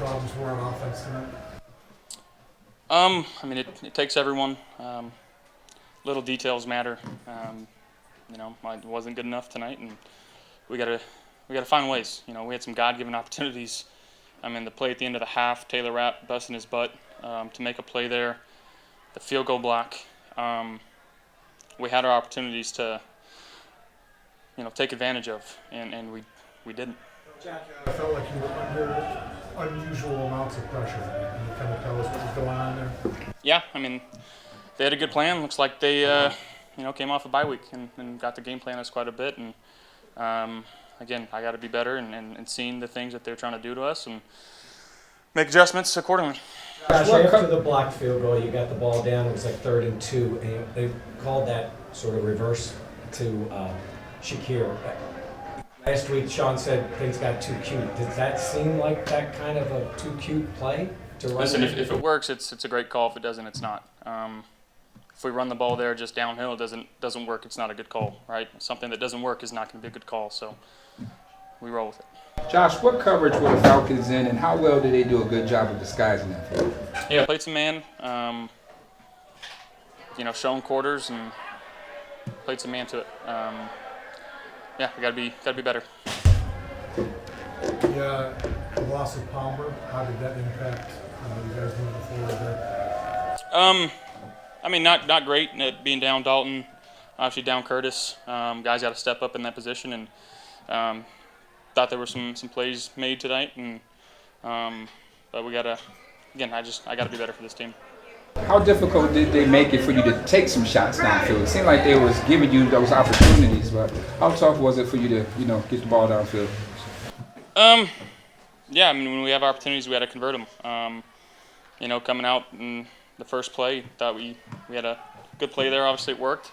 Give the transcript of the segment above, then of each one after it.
problems were on offense tonight? I mean, it takes everyone. Little details matter. It wasn't good enough tonight, and we gotta find ways. We had some God-given opportunities. I mean, the play at the end of the half, Taylor Rapp busting his butt to make a play there, the field goal block. We had our opportunities to, take advantage of, and we didn't. Jack, I felt like you were under unusual amounts of pressure. Can you kind of tell us what was going on there? Yeah, I mean, they had a good plan. Looks like they, came off a bye week and got the game plan us quite a bit. And again, I got to be better and seeing the things that they're trying to do to us and make adjustments accordingly. Josh, after the blocked field goal, you got the ball down. It was like 3rd and 2, and they called that sort of reverse to Shakir. Last week, Sean said things got too cute. Does that seem like that kind of a too cute play to run? Listen, if it works, it's a great call. If it doesn't, it's not. If we run the ball there just downhill, it doesn't work. It's not a good call, right? Something that doesn't work is not going to be a good call. So we roll with it. Josh, what coverage were the Falcons in, and how well did they do a good job of disguising that for you? Yeah, played some man. Shown quarters and played some man to it. Yeah, we gotta be better. The loss of Palmer, how did that impact you guys moving forward there? I mean, not great. Being down Dalton, obviously down Curtis. Guys got to step up in that position, and thought there were some plays made tonight, and but we gotta I gotta be better for this team. How difficult did they make it for you to take some shots downfield? It seemed like they was giving you those opportunities, but how tough was it for you to, get the ball downfield? Yeah, I mean, when we have opportunities, we got to convert them. Coming out in the first play, thought we had a good play there. Obviously, it worked.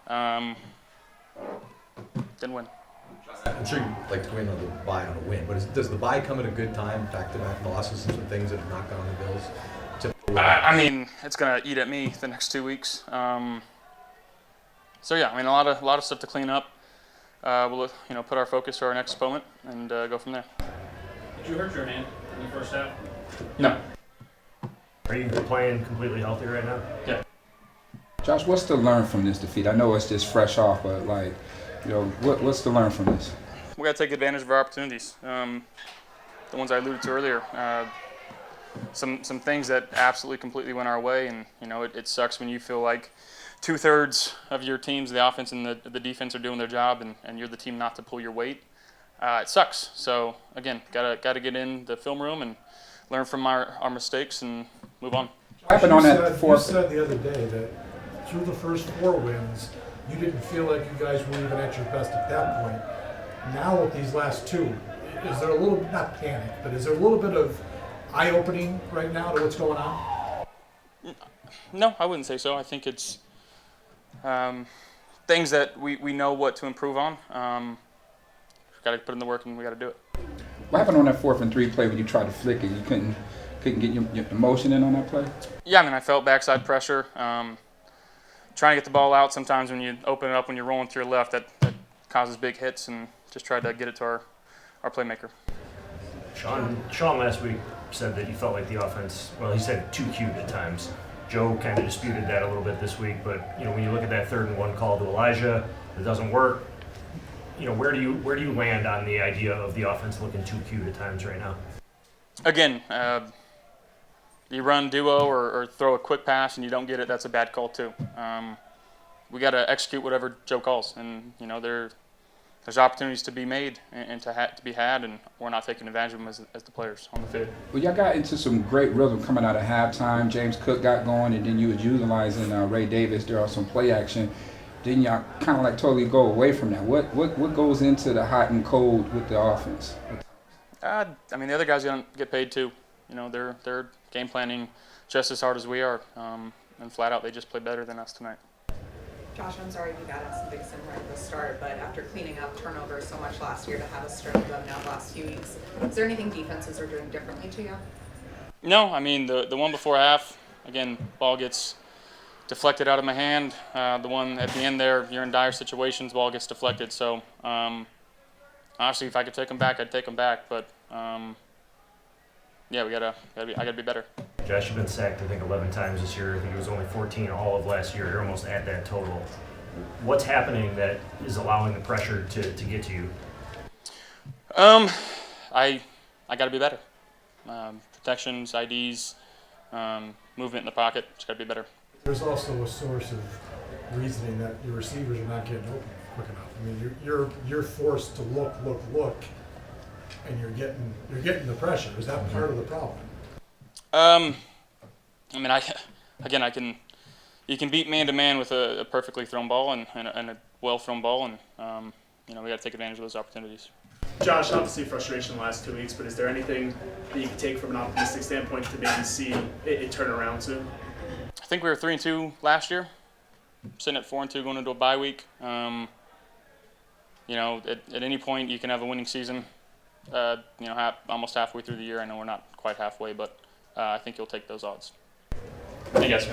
Didn't win. I'm sure you like to win on the bye on a win, but does the bye come at a good time, back-to-back losses and some things that have knocked down the Bills? I mean, it's gonna eat at me the next 2 weeks. So yeah, I mean, a lot of stuff to clean up. We'll put our focus to our next opponent and go from there. Did you hurt your hand in the first half? No. Are you playing completely healthy right now? Yeah. Josh, what's to learn from this defeat? I know it's just fresh off, but what's to learn from this? We got to take advantage of our opportunities. The ones I alluded to earlier. Some things that absolutely completely went our way, and it sucks when you feel like 2/3 of your teams, the offense and the defense, are doing their job, and you're the team not to pull your weight. It sucks. So again, gotta get in the film room and learn from our mistakes and move on. What happened on that You said the other day that through the first 4 wins, you didn't feel like you guys were even at your best at that point. Now with these last 2, is there a little, not panic, but is there a little bit of eye-opening right now to what's going on? No, I wouldn't say so. I think it's things that we know what to improve on. Got to put in the work, and we got to do it. What happened on that 4th and 3 play when you tried to flick it? You couldn't get your motion in on that play? Yeah, I mean, I felt backside pressure. Trying to get the ball out, sometimes when you open it up when you're rolling to your left, that causes big hits, and just tried to get it to our playmaker. Sean last week said that he felt like the offense, well, he said too cute at times. Joe kind of disputed that a little bit this week, but when you look at that 3rd and 1 call to Elijah, it doesn't work. Where do you land on the idea of the offense looking too cute at times right now? Again, you run duo or throw a quick pass and you don't get it, that's a bad call too. We got to execute whatever Joe calls, and there's opportunities to be made and to be had, and we're not taking advantage of them as the players on the field. Well, y'all got into some great rhythm coming out of halftime. James Cook got going, and then you was utilizing Ray Davis. There was some play action. Then y'all kind of totally go away from that. What goes into the hot and cold with the offense? I mean, the other guys don't get paid too. They're game planning just as hard as we are, and flat out they just play better than us tonight. Josh, I'm sorry you got us Dixon right at the start, but after cleaning up turnovers so much last year to have a string of them now the last few weeks, is there anything defenses are doing differently to you? No, I mean, the one before half, again, ball gets deflected out of my hand. The one at the end there, you're in dire situations, ball gets deflected. So, honestly, if I could take them back, I'd take them back. But yeah, I gotta be better. Josh, you've been sacked, I think, 11 times this year. I think it was only 14 all of last year. You're almost at that total. What's happening that is allowing the pressure to get to you? I got to be better. Protections, IDs, movement in the pocket. It's got to be better. There's also a source of reasoning that your receivers are not getting open quick enough. I mean, you're forced to look, and you're getting the pressure. Is that part of the problem? I mean, you can beat man to man with a perfectly thrown ball and a well thrown ball, and we got to take advantage of those opportunities. Josh, obviously frustration the last 2 weeks, but is there anything that you can take from an optimistic standpoint to maybe see it turn around soon? I think we were 3-2 last year, sitting at 4-2 going into a bye week. At any point you can have a winning season. Almost halfway through the year. I know we're not quite halfway, but I think you'll take those odds. Thank you guys.